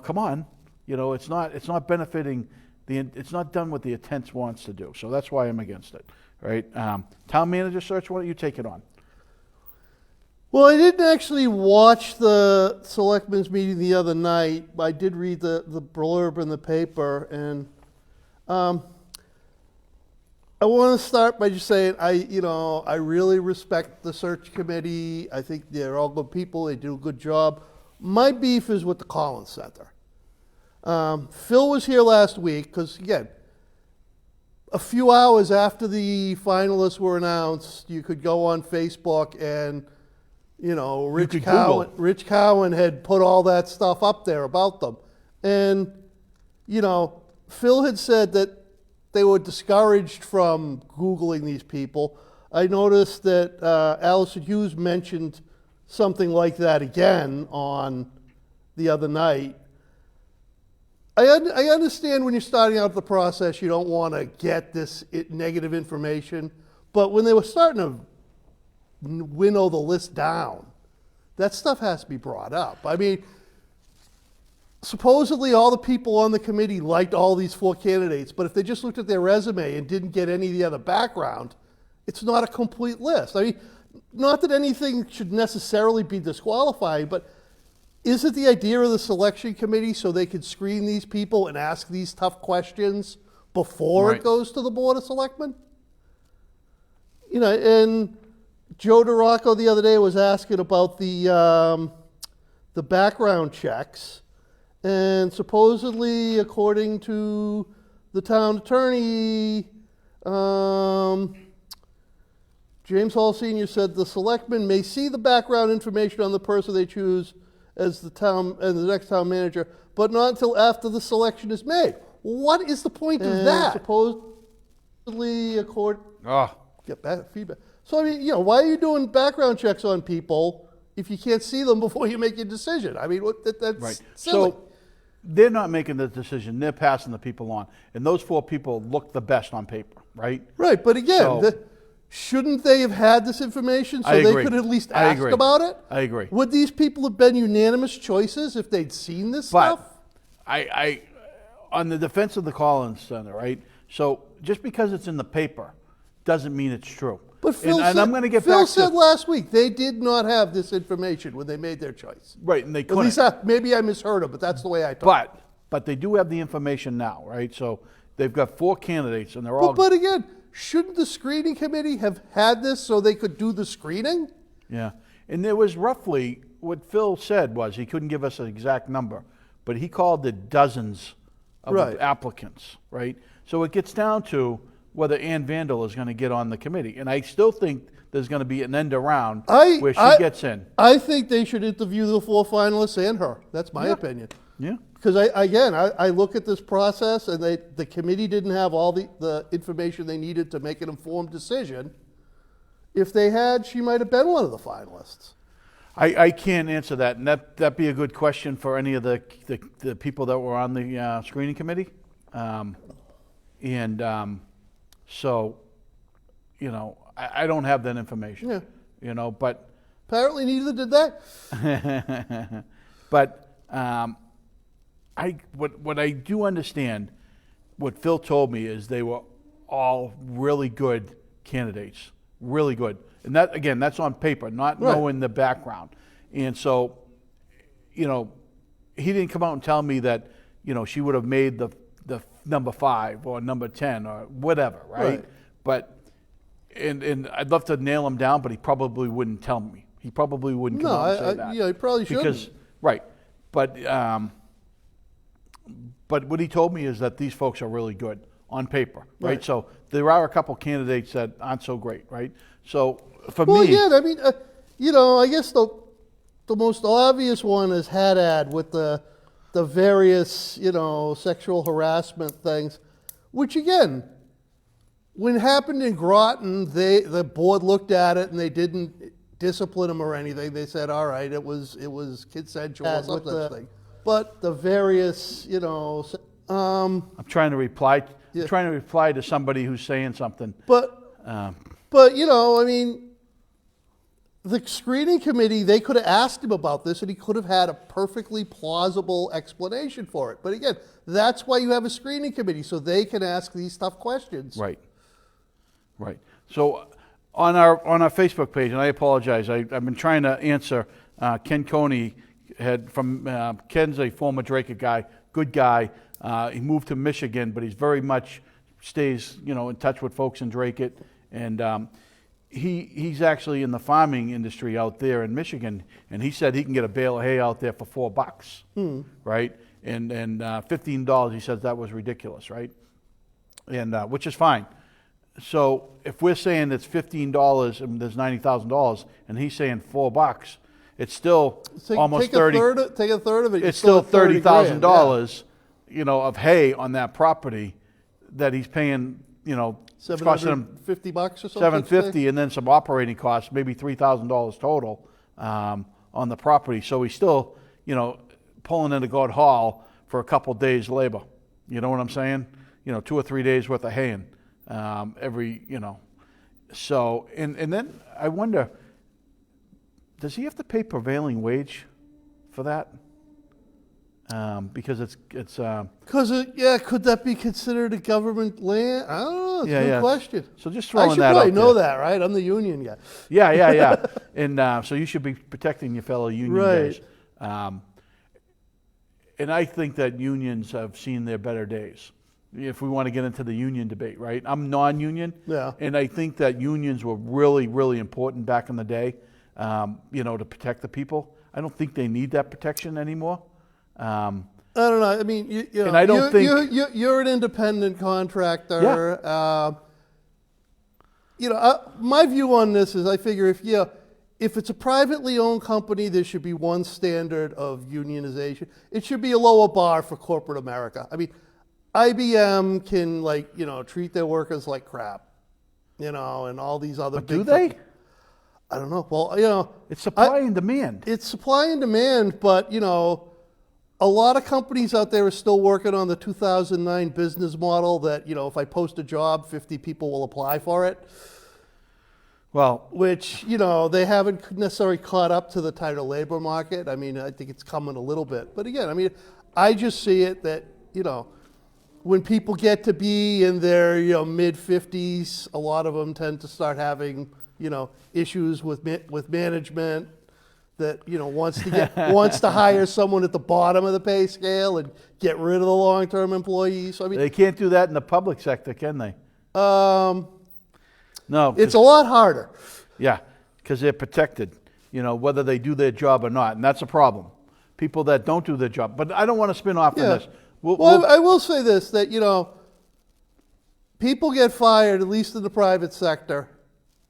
come on, it's not benefiting it's not done what the intent wants to do. So that's why I'm against it, right? Town manager search, why don't you take it on? Well, I didn't actually watch the selectmen's meeting the other night. I did read the blurb in the paper, and I want to start by just saying I really respect the search committee. I think they're all good people. They do a good job. My beef is with the Colin Center. Phil was here last week because, again, a few hours after the finalists were announced, you could go on Facebook and, Rich Cowan had put all that stuff up there about them. And, Phil had said that they were discouraged from Googling these people. I noticed that Allison Hughes mentioned something like that again on the other night. I understand when you're starting out the process, you don't want to get this negative information, but when they were starting to winnow the list down, that stuff has to be brought up. I mean, supposedly all the people on the committee liked all these 4 candidates, but if they just looked at their resume and didn't get any of the other background, it's not a complete list. I mean, not that anything should necessarily be disqualifying, but is it the idea of the selection committee so they could screen these people and ask these tough questions before Right. it goes to the Board of Selectmen? And Joe DeRocco the other day was asking about the background checks. And supposedly, according to the town attorney, James Hall Sr. said the selectmen may see the background information on the person they choose as the next town manager, but not until after the selection is made. What is the point of that? Supposedly, get back feedback. So I mean, why are you doing background checks on people if you can't see them before you make your decision? I mean, that's Right. silly. So they're not making the decision. They're passing the people on. And those 4 people look the best on paper, right? Right, but again, So- shouldn't they have had this information so I they agree. could at least I ask agree. about it? I agree. Would these people have been unanimous choices if they'd seen this But stuff? I on the defense of the Collins Center, right? So just because it's in the paper doesn't mean it's true. But Phil and said, I'm going to get Phil back said to last week they did not have this information when they made their choice. right, and they At couldn't. least maybe I misheard him, but that's the way I took it. But they do have the information now, right? So they've got 4 candidates, and they're all But again, shouldn't the screening committee have had this so they could do the screening? yeah. And there was roughly what Phil said was he couldn't give us an exact number, but he called it dozens of Right. applicants, right? So it gets down to whether Ann Vandal is going to get on the committee, and I still think there's going to be an end around where she gets in. I think they should interview the 4 finalists and her. That's my Yeah. opinion. Yeah. Because I look at this process, and the committee didn't have all the information they needed to make an informed decision. If they had, she might have been one of the finalists. I can't answer that, and that'd be a good question for any of the people that were on the screening committee. So, you know, I don't have that information. Yeah. You know, but Apparently neither did they. but what I do understand, what Phil told me is they were all really good candidates, really good. And that, again, that's on paper, not Right. knowing the background. And so, you know, he didn't come out and tell me that, you know, she would have made the number 5 or number 10 or whatever, right? Right. But, and I'd love to nail him down, but he probably wouldn't tell me. He probably wouldn't come No, out and say that. yeah, he probably shouldn't. Because, right. But what he told me is that these folks are really good on paper, right? Right. So there are a couple candidates that aren't so great, right? So for Well, me, yeah, I mean, you know, I guess the most obvious one is Haddad with the various, you know, sexual harassment things, which again, when it happened in Groton, the board looked at it and they didn't discipline him or anything. They said, all right, it was consensual or some such thing. But the various, you know, I'm trying to reply. Yeah. Trying to reply to somebody who's saying something. but you know, I mean, the screening committee, they could have asked him about this and he could have had a perfectly plausible explanation for it. But again, that's why you have a screening committee, so they can ask these tough questions. Right. Right. So on our Facebook page, and I apologize, I've been trying to answer. Ken Coney Ken's a former Dracut guy, good guy. He moved to Michigan, but he's very much stays, you know, in touch with folks in Dracut, and he's actually in the farming industry out there in Michigan, and he said he can get a bale of hay out there for $4, right? And $15. He says that was ridiculous, right? And which is fine. So if we're saying it's $15 and there's $90,000, and he's saying $4, it's still almost take 30. Take a third of it. It's still $30,000, Yeah. you know, of hay on that property that he's paying. You know, it's costing him $750 or something. $750, and then some operating costs, maybe $3,000 total on the property. So he's still, you know, pulling into God Hall for a couple days' labor. You know what I'm saying? You know, 2 or 3 days worth of haying every, you know. So and then I wonder, does he have to pay prevailing wage for that? Because it's could that be considered a government land? I don't know. It's a good question. So just I throwing should that out probably know there. that, right? I'm the union guy. Yeah. And so you should be protecting your fellow union Right. guys. And I think that unions have seen their better days. If we want to get into the union debate, right? I'm non-union. Yeah. And I think that unions were really, really important back in the day, you know, to protect the people. I don't think they need that protection anymore. I don't know. I mean, you know, And I don't think- you're an independent contractor. You know, my view on this is, I figure if it's a privately owned company, there should be one standard of unionization. It should be a lower bar for corporate America. I mean, IBM can, like, you know, treat their workers like crap, you know, and all these other. But big do they? companies. I don't know. Well, you know, It's supply and demand. it's supply and demand, but, you know, a lot of companies out there are still working on the 2009 business model that, you know, if I post a job, 50 people will apply for it, Well, which, you know, they haven't necessarily caught up to the tighter labor market. I mean, I think it's coming a little bit. But again, I mean, I just see it that, you know, when people get to be in their, you know, mid-50s, a lot of them tend to start having, you know, issues with management, that, you know, wants to hire someone at the bottom of the pay scale and get rid of the long-term employees. So I mean, they can't do that in the public sector, can they? No. it's a lot harder. Yeah, because they're protected, you know, whether they do their job or not, and that's a problem. People that don't do their job. But I don't want to spin off on this. Well, I will say this, that, you know, people get fired, at least in the private sector.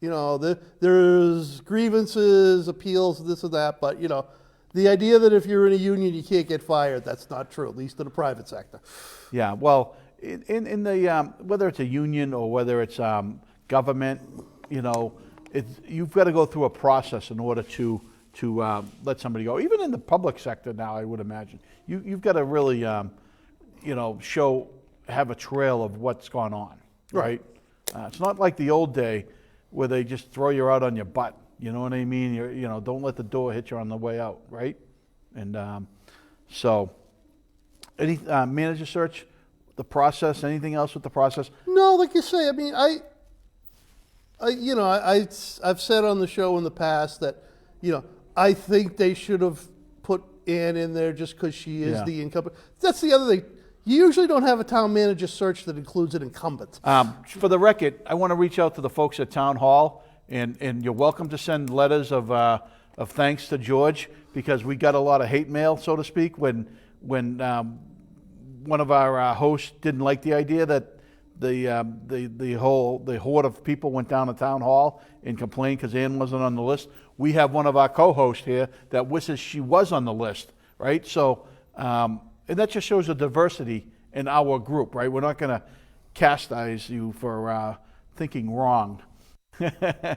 You know, there's grievances, appeals, this and that, but, you know, the idea that if you're in a union you can't get fired, that's not true, at least in the private sector. Yeah, well, in the, whether it's a union or whether it's government, you've got to go through a process in order to let somebody go. Even in the public sector now, I would imagine. You've got to really, have a trail of what's gone on, right? It's not like the old day where they just throw you out on your butt. You know what I mean? Don't let the door hit you on the way out, right? And any manager search, the process, anything else with the process? No, like you say, I mean, I've said on the show in the past that, I think they should have put Ann in there just because she is the incumbent. That's the other thing. You usually don't have a town manager search that includes an incumbent. For the record, I want to reach out to the folks at Town Hall, and you're welcome to send letters of thanks to George, because we got a lot of hate mail, so to speak, when one of our hosts didn't like the idea that the horde of people went down to Town Hall and complained because Ann wasn't on the list. We have one of our co-hosts here that wishes she was on the list, right? So, and that just shows the diversity in our group, right? We're not going to chastise you for thinking wrong.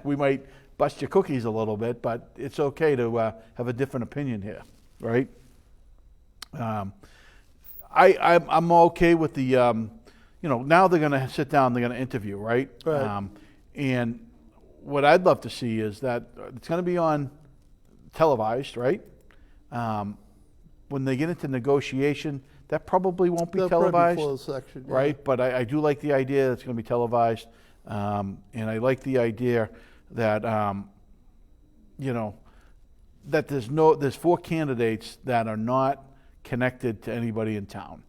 We might bust your cookies a little bit, but it's okay to have a different opinion here, right? I'm okay with the, now they're going to sit down, they're going to interview, right? And what I'd love to see is that it's going to be on televised, right? When they get into negotiation, that probably won't be televised, closed section, right? But I do like the idea that it's going to be televised, and I like the idea that that there's 4 candidates that are not connected to anybody in town.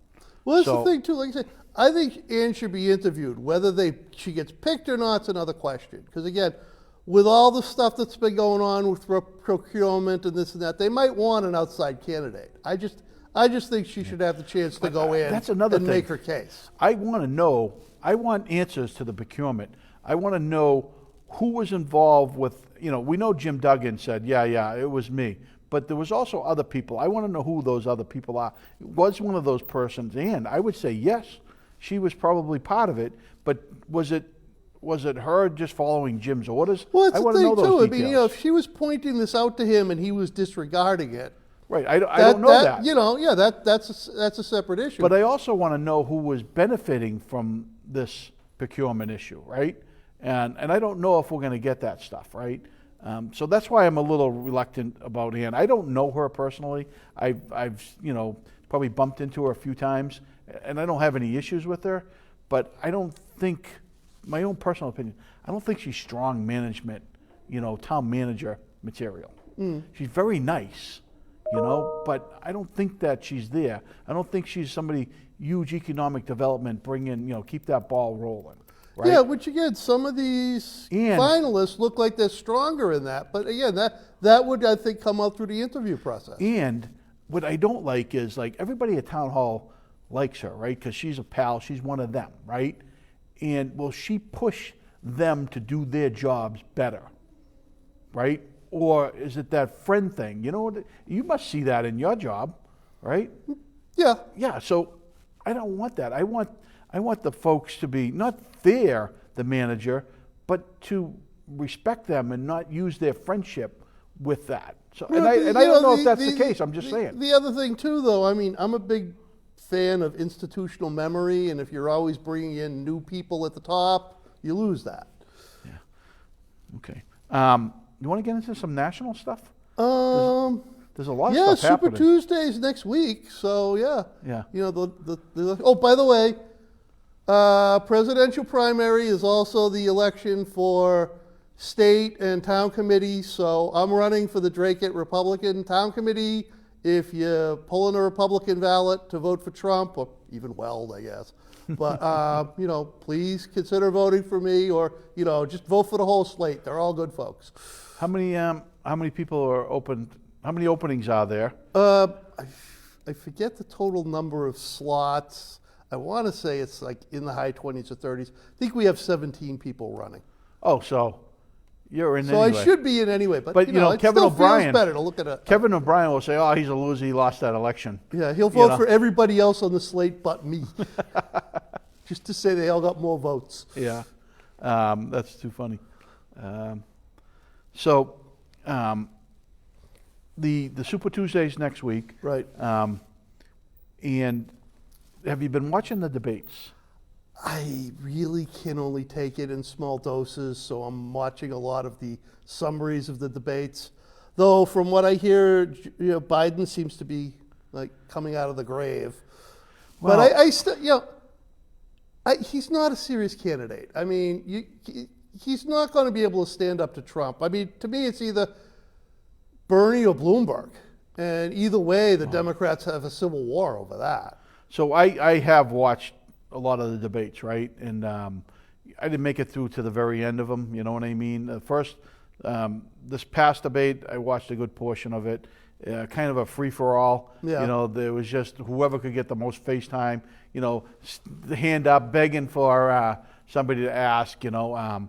Well, that's the thing too. Like I said, I think Ann should be interviewed. Whether she gets picked or not is another question. Because again, with all the stuff that's been going on with procurement and this and that, they might want an outside candidate. I just think she should have the chance to go in That's another and thing. make her case. I want to know. I want answers to the procurement. I want to know who was involved with. We know Jim Duggan said, yeah, it was me. But there was also other people. I want to know who those other people are. Was one of those persons Ann? I would say yes. She was probably part of it. But was it her just following Jim's orders? Well, that's I the want to thing know those too. details. I mean, if she was pointing this out to him and he was disregarding it, right? I don't know that. That's a separate issue. But I also want to know who was benefiting from this procurement issue, right? And I don't know if we're going to get that stuff, right? So that's why I'm a little reluctant about Ann. I don't know her personally. I've probably bumped into her a few times, and I don't have any issues with her. But I don't think, my own personal opinion, I don't think she's strong management, town manager material. She's very nice, but I don't think that she's there. I don't think she's somebody huge economic development, bring in, keep that ball rolling. Right? Yeah, which again, some of these finalists look like they're stronger in that. But again, that would, I think, come out through the interview process. And what I don't like is, everybody at Town Hall likes her, right? Because she's a pal, she's one of them, right? And will she push them to do their jobs better, right? Or is it that friend thing? You must see that in your job, right? Yeah. Yeah, so I don't want that. I want the folks to be not fear the manager, but to respect them and not use their friendship with that. So, and I don't know if that's the case. I'm just saying. The other thing too, though, I mean, I'm a big fan of institutional memory, and if you're always bringing in new people at the top, you lose that. Yeah. Okay. You want to get into some national stuff? There's a lot of stuff happening. Super Tuesday's next week, so yeah. Yeah. Oh, by the way, presidential primary is also the election for state and town committees. So I'm running for the Dracut Republican Town Committee. If you pull in a Republican ballot to vote for Trump, or even Weld, I guess. But please consider voting for me, or just vote for the whole slate. They're all good folks. How many people are open? How many openings are there? I forget the total number of slots. I want to say it's in the high 20s or 30s. I think we have 17 people running. Oh, so You're in So anyway. I should be in anyway. But, But, you know, it Kevin still O'Brien, feels better to look at it. Kevin O'Brien will say, "Oh, he's a loser. He lost that election." Yeah, he'll vote know. for everybody else on the slate but me. Just to say they all got more votes. Yeah, that's too funny. So, the Super Tuesday's next week. Right. And have you been watching the debates? I really can only take it in small doses, so I'm watching a lot of the summaries of the debates. Though from what I hear, Biden seems to be like coming out of the grave. Well- But I still, he's not a serious candidate. I mean, he's not going to be able to stand up to Trump. I mean, to me, it's either Bernie or Bloomberg. And either way, the Democrats have a civil war over that. So I have watched a lot of the debates, right? And I didn't make it through to the very end of them. You know what I mean? This past debate, I watched a good portion of it. Kind of a free for all. Yeah. You know, there was just whoever could get the most face time. You know, the hand up, begging for somebody to ask. You know,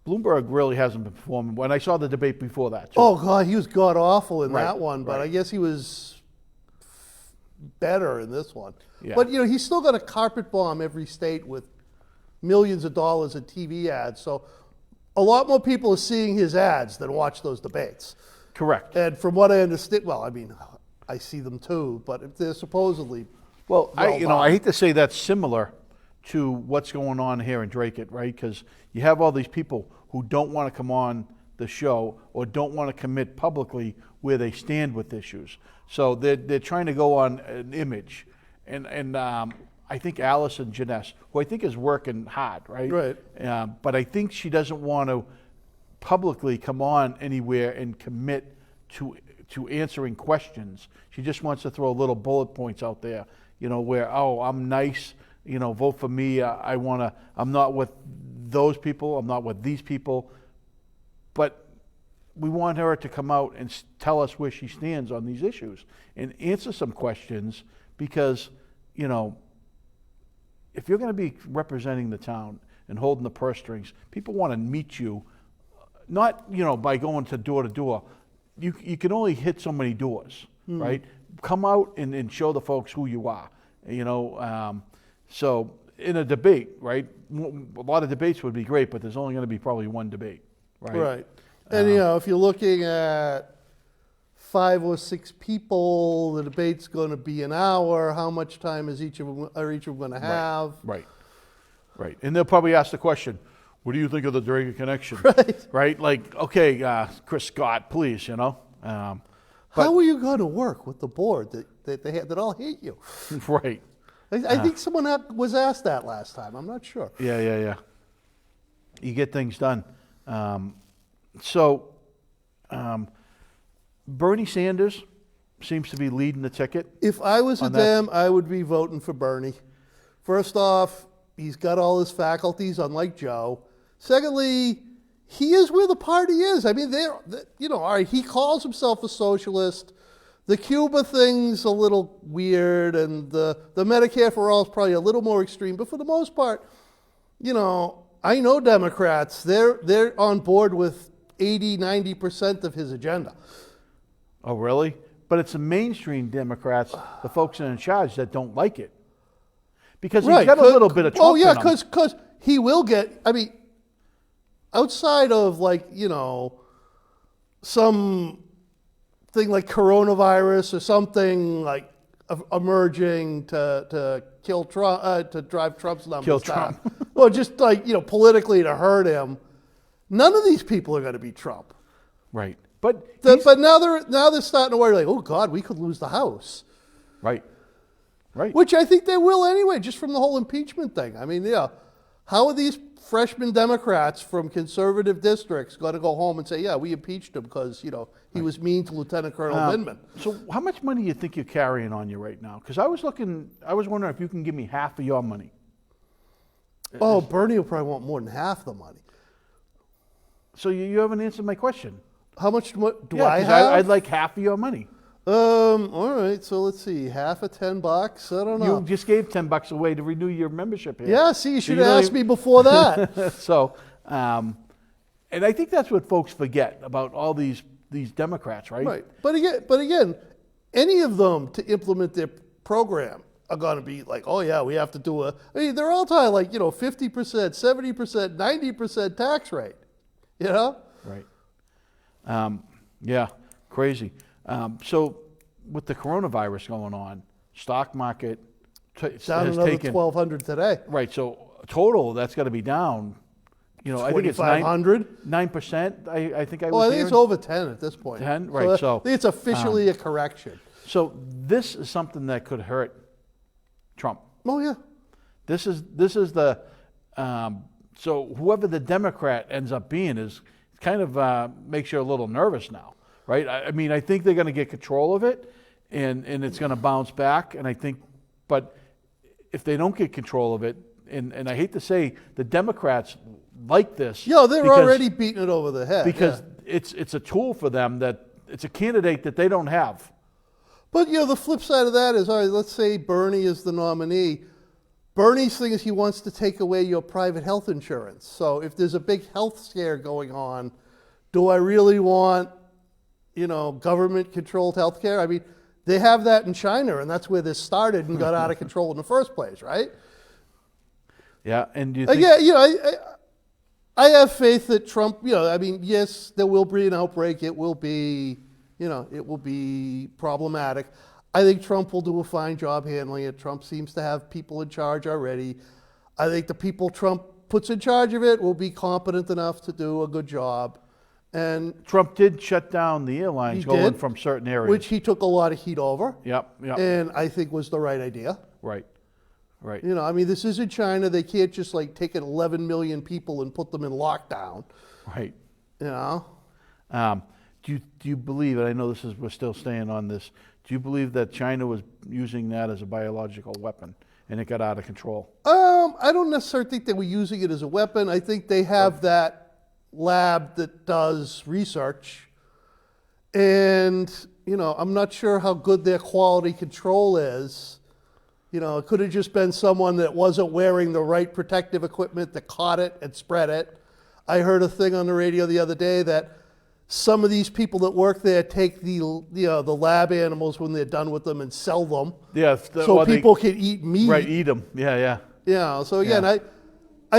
Bloomberg really hasn't been performing. When I saw the debate before that, too. Oh, God, he was god awful in Right, that one, but right. I guess he was better in this one. Yeah. But, he's still going to carpet bomb every state with millions of dollars in TV ads. So a lot more people are seeing his ads than watch those debates. Correct. And from what I understand, well, I mean, I see them too, but if they're supposedly Well, I done. hate to say that's similar to what's going on here in Dracut, right? Because you have all these people who don't want to come on the show or don't want to commit publicly where they stand with issues. So they're trying to go on an image, and I think Allison Janess, who I think is working hard, right? Right. But I think she doesn't want to publicly come on anywhere and commit to answering questions. She just wants to throw little bullet points out there, where, oh, I'm nice, vote for me. I'm not with those people. I'm not with these people. But we want her to come out and tell us where she stands on these issues and answer some questions because, if you're going to be representing the town and holding the purse strings, people want to meet you, not, by going to door. You can only hit so many doors, right? Come out and show the folks who you are, So in a debate, right, a lot of debates would be great, but there's only going to be probably one debate, right? Right. And, if you're looking at 5 or 6 people, the debate's going to be an hour. How much time are each of them going to have? Right. And they'll probably ask the question, what do you think of the Dracut Connection? Right. Right? Like, okay, Chris Scott, please, How are you going to work with the board that all hate you? Right. I think someone was asked that last time. I'm not sure. Yeah. You get things done. Bernie Sanders seems to be leading the ticket. If I was a On that- Dem, I would be voting for Bernie. First off, he's got all his faculties, unlike Joe. Secondly, he is where the party is. I mean, all right, he calls himself a socialist. The Cuba thing's a little weird, and the Medicare for all is probably a little more extreme. But for the most part, I know Democrats. They're on board with 80, 90% of his agenda. Oh, really? But it's the mainstream Democrats, the folks in charge, that don't like it. Because he's got a little bit of Trump Oh, yeah, in him. because he will get, outside of some thing like coronavirus or something like emerging to kill Trump, to drive Trump's numbers Kill down. Trump. Or just politically to hurt him. None of these people are going to be Trump. Right. But But now they're starting to worry, like, oh God, we could lose the House. Right. Which I think they will anyway, just from the whole impeachment thing. I mean, how are these freshman Democrats from conservative districts going to go home and say, yeah, we impeached him because, he was mean to Lieutenant Colonel Vindman? So how much money do you think you're carrying on you right now? Because I was wondering if you can give me half of your money. Oh, Bernie will probably want more than half the money. So you haven't answered my question. How much do Yeah, I 'cause have? I'd like half of your money. All right, so let's see, half of $10. I don't know. You just gave $10 away to renew your membership here. Yeah, see, you should you have don't asked me before that. So, And I think that's what folks forget about all these Democrats, right? Right. But again, any of them to implement their program are going to be like, oh yeah, we have to do I mean, they're all talking like, 50%, 70%, 90% tax rate, Right. Yeah, crazy. So with the coronavirus going on, stock market Down has another taken 1,200 today. right. So total, that's got to be down. I think it's 2,500. 9%. I think I was. Well, I think hearing. it's over 10 at this point. 10, right, so, I think it's officially a correction. So this is something that could hurt Trump. Oh yeah. This is the so whoever the Democrat ends up being is kind of makes you a little nervous now, right? I mean, I think they're going to get control of it, and it's going to bounce back. And I think, but if they don't get control of it, and I hate to say, the Democrats like this. They're because, already beating it over the head. because it's a tool for them, that it's a candidate that they don't have. But the flip side of that is, all right, let's say Bernie is the nominee. Bernie's thing is he wants to take away your private health insurance. So if there's a big health scare going on, do I really want, government-controlled health care? I mean, they have that in China, and that's where this started and got out of control in the first place, right? Yeah, and do you think? Again, I have faith that Trump, I mean, yes, there will be an outbreak. It will be, it will be problematic. I think Trump will do a fine job handling it. Trump seems to have people in charge already. I think the people Trump puts in charge of it will be competent enough to do a good job. And Trump did shut down the airlines going from certain areas. which he took a lot of heat over. Yep. And I think was the right idea. Right. I mean, this isn't China. They can't just like take 11 million people and put them in lockdown. Right. Do you believe, and I know we're still staying on this, do you believe that China was using that as a biological weapon and it got out of control? I don't necessarily think they were using it as a weapon. I think they have that lab that does research. And, I'm not sure how good their quality control is. It could have just been someone that wasn't wearing the right protective equipment that caught it and spread it. I heard a thing on the radio the other day that some of these people that work there take the lab animals when they're done with them and sell them. Yeah. So people can eat meat. Right, eat them. Yeah. So again, I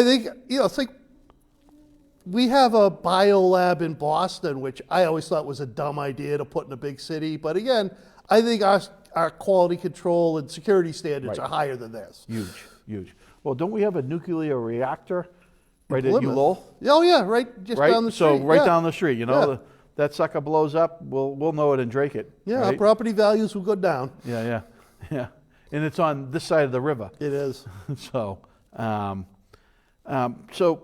think, it's like we have a biolab in Boston, which I always thought was a dumb idea to put in a big city. But again, I think our quality control and security standards are higher than theirs. Huge. Well, don't we have a nuclear reactor right at Plymouth. Ulol? Oh yeah, right down the street. So right yeah. down the street, that sucker blows up, we'll know it in Dracut. Yeah, right? our property values will go down. Yeah. And it's on this side of the river. It is. So, so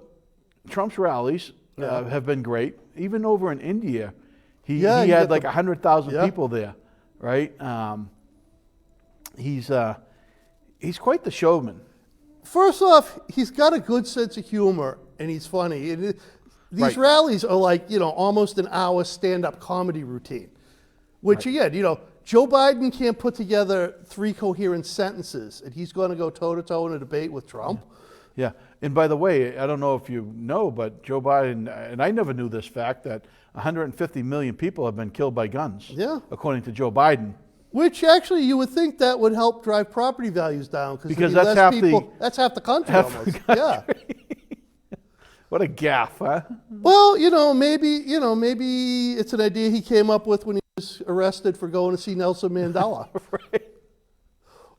Trump's rallies have been great. Even over in India, he had like 100,000 people there, right? He's quite the showman. First off, he's got a good sense of humor and he's funny. And these rallies are like, almost an hour stand-up comedy routine, which again, Joe Biden can't put together 3 coherent sentences, and he's going to go toe-to-toe in a debate with Trump. Yeah. And by the way, I don't know if you know, but Joe Biden, and I never knew this fact, that 150 million people have been killed by guns, according to Joe Biden. Which actually you would think that would help drive property values down because that's half that's half the country almost. The country. Yeah. What a gaffe, huh? Well, maybe it's an idea he came up with when he was arrested for going to see Nelson Mandela. Right.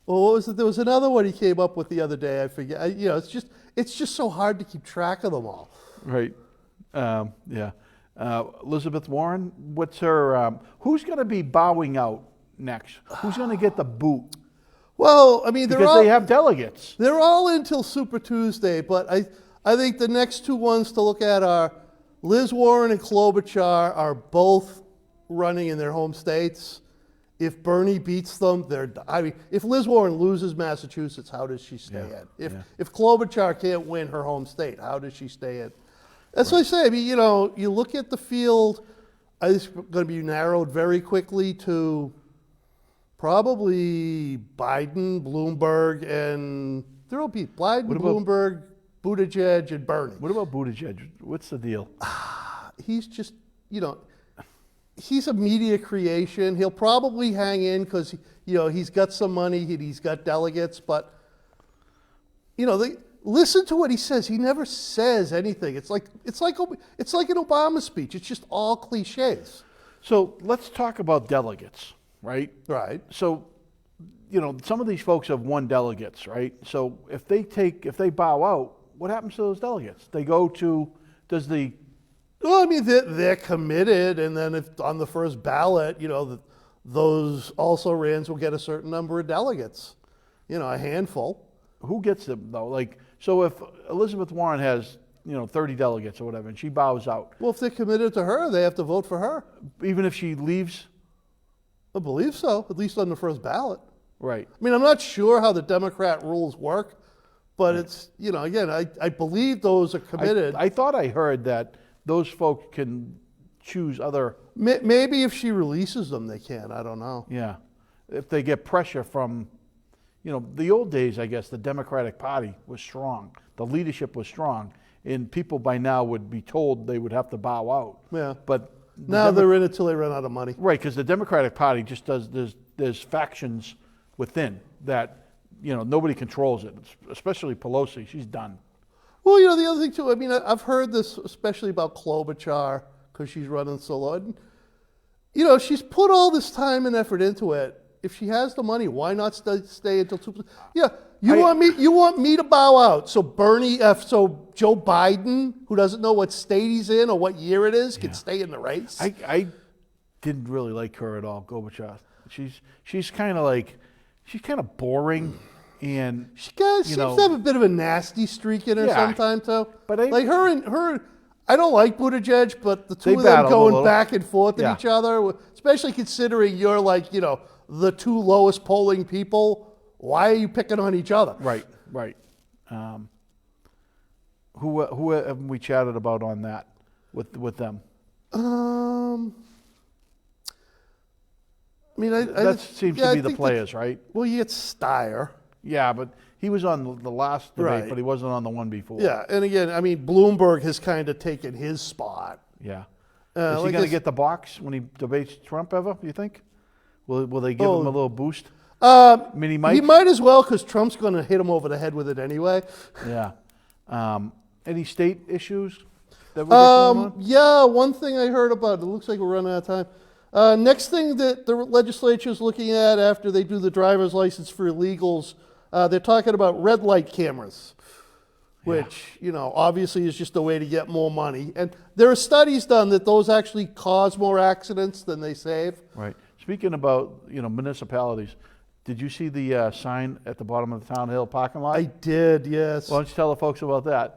Well, what was it? There was another one he came up with the other day. I forget. It's just so hard to keep track of them all. Right. Yeah. Elizabeth Warren, what's her? Who's going to be bowing out next? Who's going to get the boot? Well, I mean, they have delegates. They're all in till Super Tuesday, but I think the next 2 ones to look at are Liz Warren and Klobuchar are both running in their home states. If Bernie beats them, if Liz Warren loses Massachusetts, how does she stay in? If Klobuchar can't win her home state, how does she stay in? That's what I say. I mean, you look at the field, it's going to be narrowed very quickly to probably Biden, Bloomberg, and there will be Biden, Bloomberg, Buttigieg and Bernie. What about Buttigieg? What's the deal? He's just, he's a media creation. He'll probably hang in because, he's got some money, he's got delegates, but, listen to what he says. He never says anything. It's like an Obama speech. It's just all cliches. So let's talk about delegates, right? Right. So, some of these folks have won delegates, right? So if they bow out, what happens to those delegates? They go to, Well, I mean, they're committed, and then if on the first ballot, those also-rans will get a certain number of delegates, a handful. who gets them though? Like, so if Elizabeth Warren has, 30 delegates or whatever, and she bows out, Well, if they're committed to her, they have to vote for her. even if she leaves, I believe so, at least on the first ballot. right? I mean, I'm not sure how the Democrat rules work, but it's, again, I believe those are committed. I thought I heard that those folks can choose other, Maybe if she releases them, they can. I don't know. yeah, if they get pressure from, the old days, I guess the Democratic Party was strong, the leadership was strong, and people by now would be told they would have to bow out. Yeah. But Now they're in it till they run out of money. right, because the Democratic Party just does, there's factions within that, nobody controls it, especially Pelosi. She's done. Well, the other thing too, I mean, I've heard this especially about Klobuchar because she's running so low. And, she's put all this time and effort into it. If she has the money, why not stay until 2%? Yeah, you want me to bow out so so Joe Biden, who doesn't know what state he's in or what year it is, can stay in the race? I didn't really like her at all, Gorbachev. She's kind of boring, and She seems to have a bit of a nasty streak in her Yeah. sometimes, too. But like her, I don't like Buttigieg, but the two They of them battled a going little. back and forth Yeah. at each other, especially considering you're like, the two lowest polling people. Why are you picking on each other? right. Who have we chatted about on that with them? I mean, That seems to be the players, right? Well, you get Steyer. Yeah, but he was on the last debate, Right. but he wasn't on the one before. Yeah, and again, I mean, Bloomberg has kind of taken his spot. Yeah. Is he like going to this- get the box when he debates Trump ever, you think? Will they give him a little boost? Mini Mike? He might as well, because Trump's going to hit him over the head with it anyway. Yeah. Any state issues that we're going on? Yeah, one thing I heard about, it looks like we're running out of time. Next thing that the legislature is looking at after they do the driver's license for illegals, they're talking about red light cameras, which, obviously is just a way to get more money. And there are studies done that those actually cause more accidents than they save. Right. Speaking about, municipalities, did you see the sign at the bottom of the Town Hill parking lot? I did, yes. Why don't you tell the folks about that?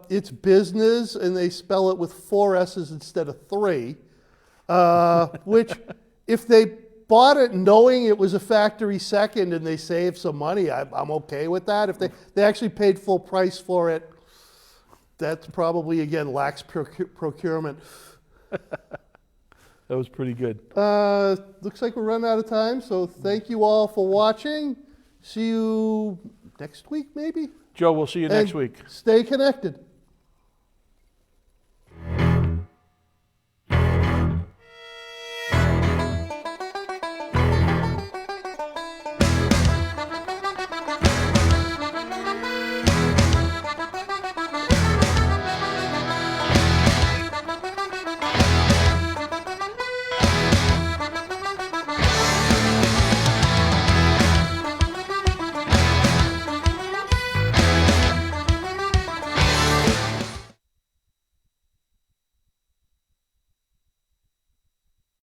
It's business, and they spell it with 4 S's instead of 3, which if they bought it knowing it was a factory second and they saved some money, I'm okay with that. If they actually paid full price for it, that's probably, again, lax procurement. That was pretty good. Looks like we're running out of time, so thank you all for watching. See you next week, maybe? Joe, we'll see you next week. Stay connected.